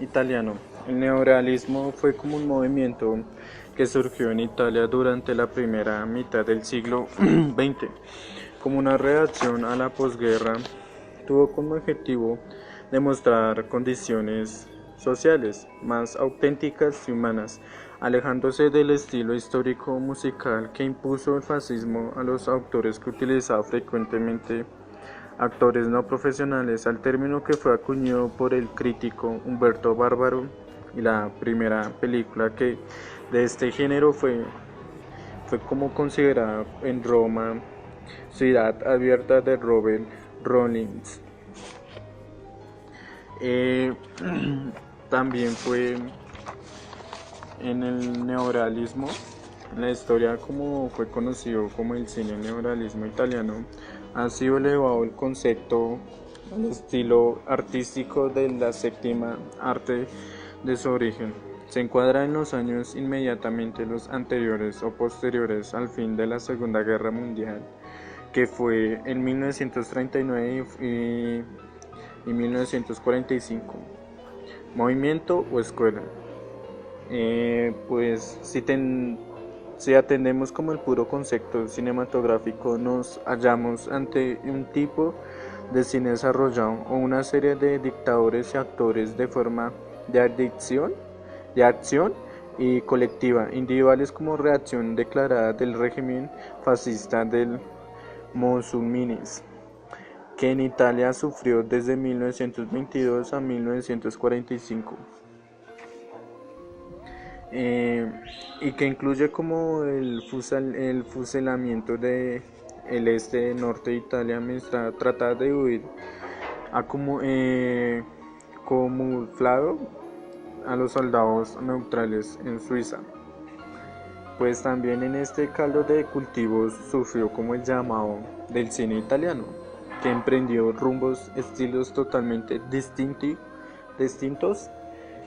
italiano. El neorrealismo fue como un movimiento que surgió en Italia durante la primera mitad del siglo XX, como una reacción a la posguerra. Tuvo como objetivo demostrar condiciones sociales más auténticas y humanas, alejándose del estilo histórico musical que impuso el fascismo a los autores que utilizaba frecuentemente actores no profesionales, al término que fue acuñado por el crítico Humberto Bárbaro, y la primera película que de este género fue como considerada en Roma, Ciudad Abierta de Robert Rollins. Eh, También fue en el neorrealismo, en la historia como fue conocido como el cine neorrealismo italiano, ha sido elevado el concepto al estilo artístico de la séptima arte de su origen. Se encuadra en los años inmediatamente los anteriores o posteriores al fin de la Segunda Guerra Mundial, que fue en 1939 y 1945. Movimiento o escuela. Pues si atendemos como el puro concepto cinematográfico, nos hallamos ante un tipo de cine desarrollado o una serie de dictadores y actores de forma de acción y colectiva, individuales como reacción declarada del régimen fascista del Mussolini, que en Italia sufrió desde 1922 a 1945. eh, y que incluye como el fusilamiento de el este norte de Italia mientras trata de huir a camuflado a los soldados neutrales en Suiza. Pues también en este caldo de cultivos sufrió como el llamado del cine italiano, que emprendió rumbos, estilos totalmente distintos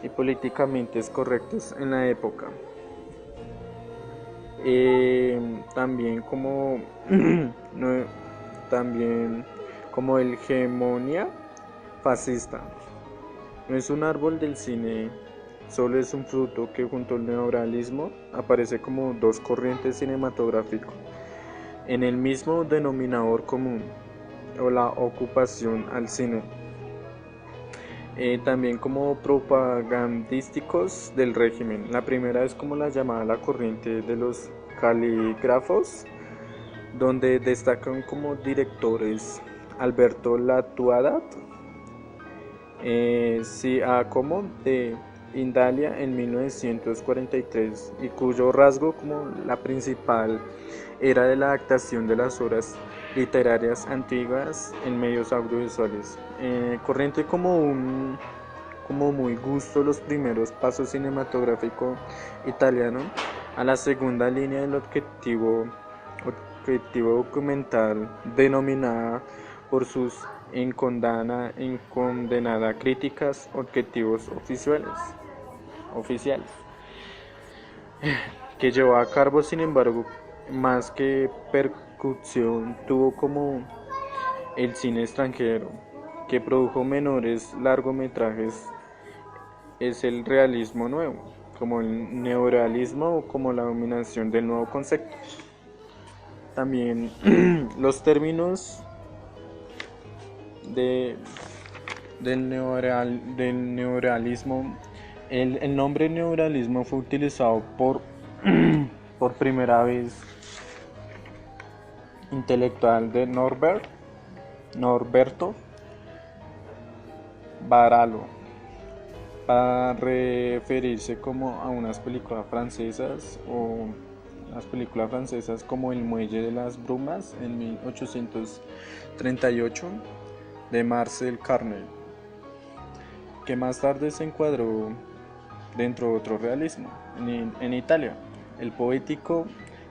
y políticamente correctos en la época. También como no- también como el hegemonía fascista. No es un árbol del cine, solo es un fruto que junto al neorrealismo aparece como dos corrientes cinematográficas en el mismo denominador común, o la ocupación al cine. También como propagandísticos del régimen. La primera es como la llamada la corriente de los calígrafos, donde destacan como directores Alberto Latuada, Giacomo de Italia en 1943, y cuyo rasgo como la principal era de la adaptación de las obras literarias antiguas en medios audiovisuales. Corriente como muy gusto los primeros pasos cinematográfico italiano a la segunda línea del objetivo documental denominada por sus incondenada críticas objetivos oficiales, que llevó a cabo sin embargo más que percusión tuvo como el cine extranjero, que produjo menores largometrajes, es el realismo nuevo, como el neorealismo o como la dominación del nuevo concepto. También los términos de, del neorealismo, el nombre neorealismo fue utilizado por primera vez intelectual de Norberto Baralo, para referirse como a unas películas francesas o las películas francesas como El Muelle de las Brumas en 1838 de Marcel Carnet, que más tarde se encuadró dentro de otro realismo en Italia. El poético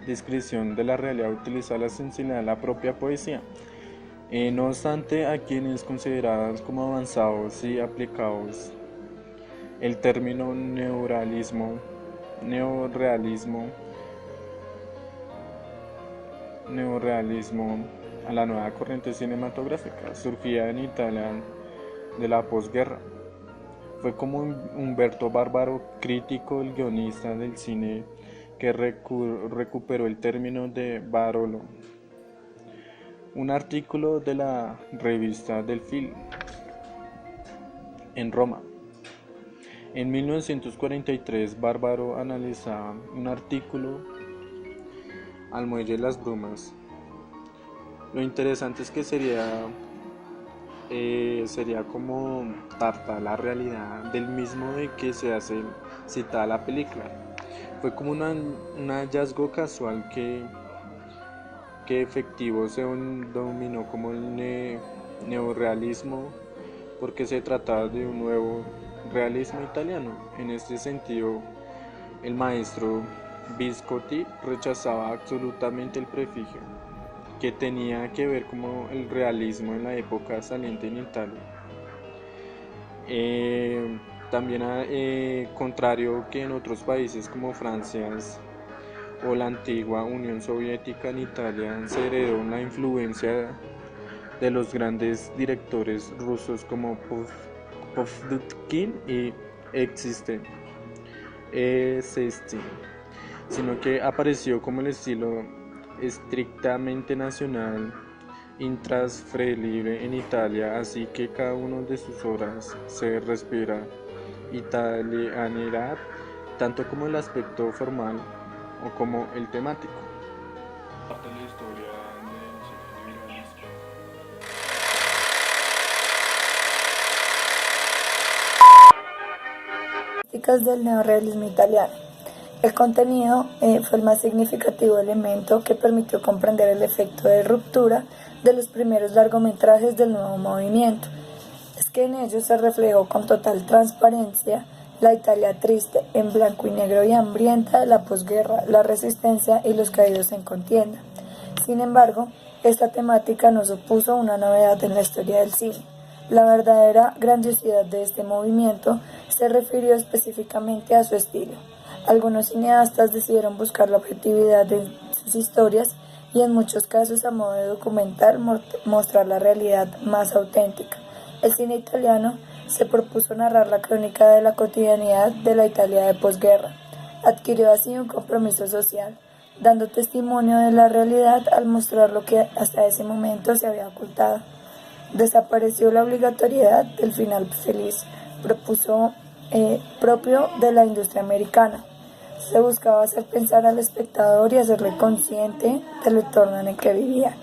descripción de la realidad utiliza la sensibilidad de la propia poesía. No obstante, a quienes considerados como avanzados y aplicados el término neorealismo, neorealismo a la nueva corriente cinematográfica surgida en Italia de la posguerra. Fue como Humberto Bárbaro, crítico, el guionista del cine, que recuperó el término de Barolo, un artículo de la revista del Film en Roma. En 1943, Bárbaro analizaba un artículo al muelle de las brumas. Lo interesante es que sería como tarta la realidad del mismo de que se hace citada la película. Fue como un hallazgo casual que efectivo se dominó como el neorrealismo, porque se trataba de un nuevo realismo italiano. En este sentido, el maestro Visconti rechazaba absolutamente el prefijo, que tenía que ver como el realismo en la época saliente en Italia. También contrario que en otros países como Francia o la antigua Unión Soviética, en Italia se heredó la influencia de los grandes directores rusos como Pushkin y Existem, sino que apareció como el estilo estrictamente nacional, intransferible en Italia, así que cada una de sus obras se respira italianidad, tanto como el aspecto formal o como el temático. Parte de la historia del cine neorrealismo. Características del neorrealismo italiano. El contenido fue el más significativo elemento que permitió comprender el efecto de ruptura de los primeros largometrajes del nuevo movimiento. Es que en ellos se reflejó con total transparencia la Italia triste, en blanco y negro y hambrienta de la posguerra, la resistencia y los caídos en contienda. Sin embargo, esta temática no supuso una novedad en la historia del cine. La verdadera grandiosidad de este movimiento se refirió específicamente a su estilo. Algunos cineastas decidieron buscar la objetividad en sus historias y en muchos casos, a modo de documental, mostrar la realidad más auténtica. El cine italiano se propuso narrar la crónica de la cotidianidad de la Italia de posguerra. Adquirió así un compromiso social, dando testimonio de la realidad al mostrar lo que hasta ese momento se había ocultado. Desapareció la obligatoriedad del final feliz, propio de la industria americana. Se buscaba hacer pensar al espectador y hacerle consciente del entorno en el que vivía.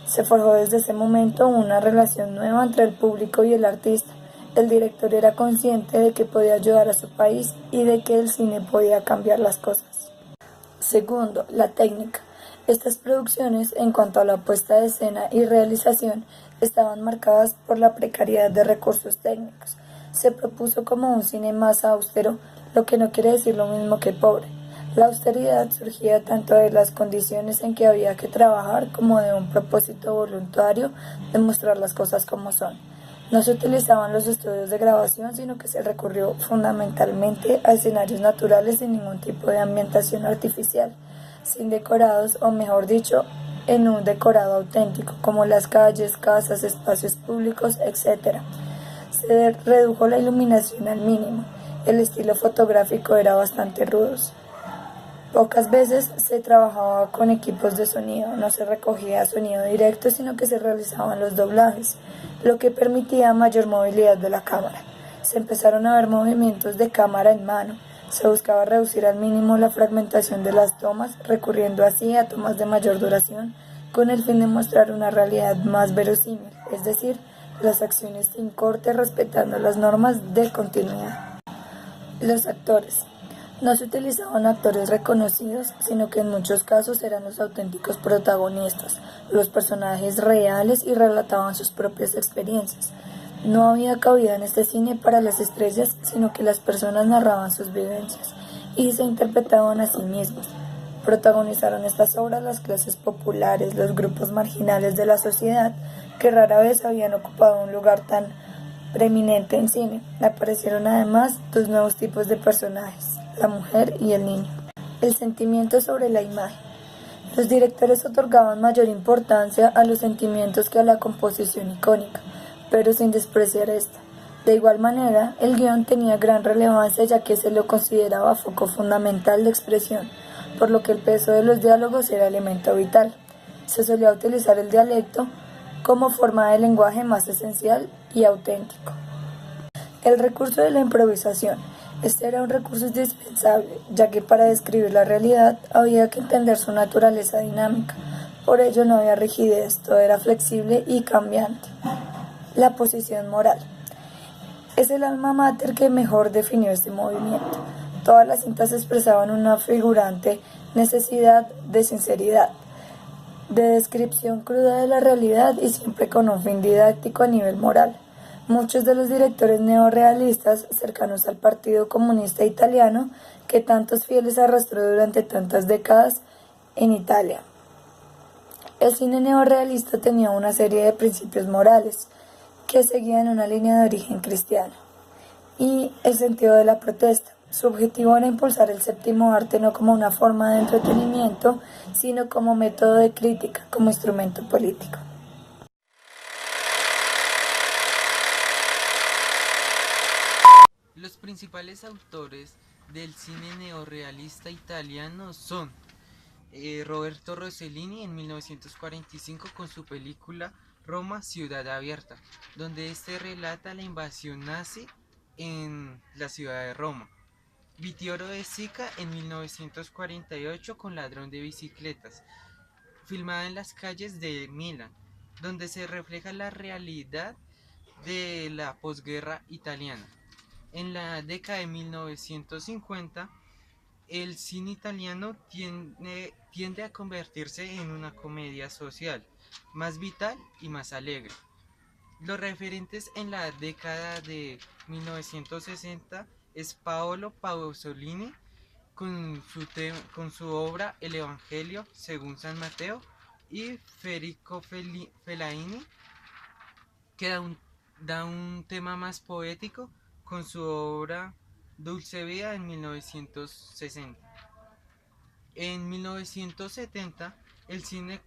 Se forjó desde ese momento una relación nueva entre el público y el artista. El director era consciente de que podía ayudar a su país y de que el cine podía cambiar las cosas. Segundo, la técnica. Estas producciones, en cuanto a la puesta de escena y realización, estaban marcadas por la precariedad de recursos técnicos. Se propuso como un cine más austero, lo que no quiere decir lo mismo que pobre. La austeridad surgía tanto de las condiciones en que había que trabajar como de un propósito voluntario de mostrar las cosas como son. No se utilizaban los estudios de grabación, sino que se recurrió fundamentalmente a escenarios naturales sin ningún tipo de ambientación artificial, sin decorados, o mejor dicho, en un decorado auténtico, como las calles, casas, espacios públicos, etc. Se redujo la iluminación al mínimo. El estilo fotográfico era bastante rudo. Pocas veces se trabajaba con equipos de sonido, no se recogía sonido directo, sino que se realizaban los doblajes, lo que permitía mayor movilidad de la cámara. Se empezaron a ver movimientos de cámara en mano. Se buscaba reducir al mínimo la fragmentación de las tomas, recurriendo así a tomas de mayor duración, con el fin de mostrar una realidad más verosímil, es decir, las acciones sin corte respetando las normas de continuidad. Los actores. No se utilizaban actores reconocidos, sino que en muchos casos eran los auténticos protagonistas, los personajes reales, y relataban sus propias experiencias. No había cabida en este cine para las estrellas, sino que las personas narraban sus vivencias y se interpretaban a sí mismos. Protagonizaron estas obras las clases populares, los grupos marginales de la sociedad, que rara vez habían ocupado un lugar tan preeminente en cine. Aparecieron además dos nuevos tipos de personajes: la mujer y el niño. El sentimiento sobre la imagen. Los directores otorgaban mayor importancia a los sentimientos que a la composición icónica, pero sin despreciar esta. De igual manera, el guión tenía gran relevancia ya que se lo consideraba foco fundamental de expresión, por lo que el peso de los diálogos era elemento vital. Se solía utilizar el dialecto como forma de lenguaje más esencial y auténtico. El recurso de la improvisación. Este era un recurso indispensable, ya que para describir la realidad había que entender su naturaleza dinámica. Por ello no había rigidez, todo era flexible y cambiante. La posición moral. Es el alma mater que mejor definió este movimiento. Todas las cintas expresaban una figurante necesidad de sinceridad, de descripción cruda de la realidad y siempre con un fin didáctico a nivel moral. Muchos de los directores neorrealistas cercanos al Partido Comunista Italiano, que tantos fieles arrastró durante tantas décadas en Italia. El cine neorrealista tenía una serie de principios morales que seguían una línea de origen cristiano y el sentido de la protesta. Su objetivo era impulsar el séptimo arte no como una forma de entretenimiento, sino como método de crítica, como instrumento político. Los principales autores del cine neorrealista italiano son Roberto Rossellini en 1945 con su película Roma, Ciudad Abierta, donde este relata la invasión nazi en la ciudad de Roma. Vittorio De Sica en 1948 con Ladrón de bicicletas, filmada en las calles de Milán, donde se refleja la realidad de la posguerra italiana. En la década de 1950, el cine italiano tiende a convertirse en una comedia social, más vital y más alegre. Los referentes en la década de 1960 es Paolo Pasolini con su obra El Evangelio según San Mateo y Federico Fellini, que da un tema más poético con su obra Dulce Vida en 1960. En 1970 el cine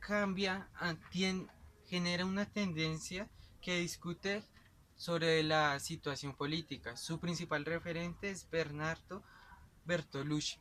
genera una tendencia que discute sobre la situación política. Su principal referente es Bernardo Bertolucci.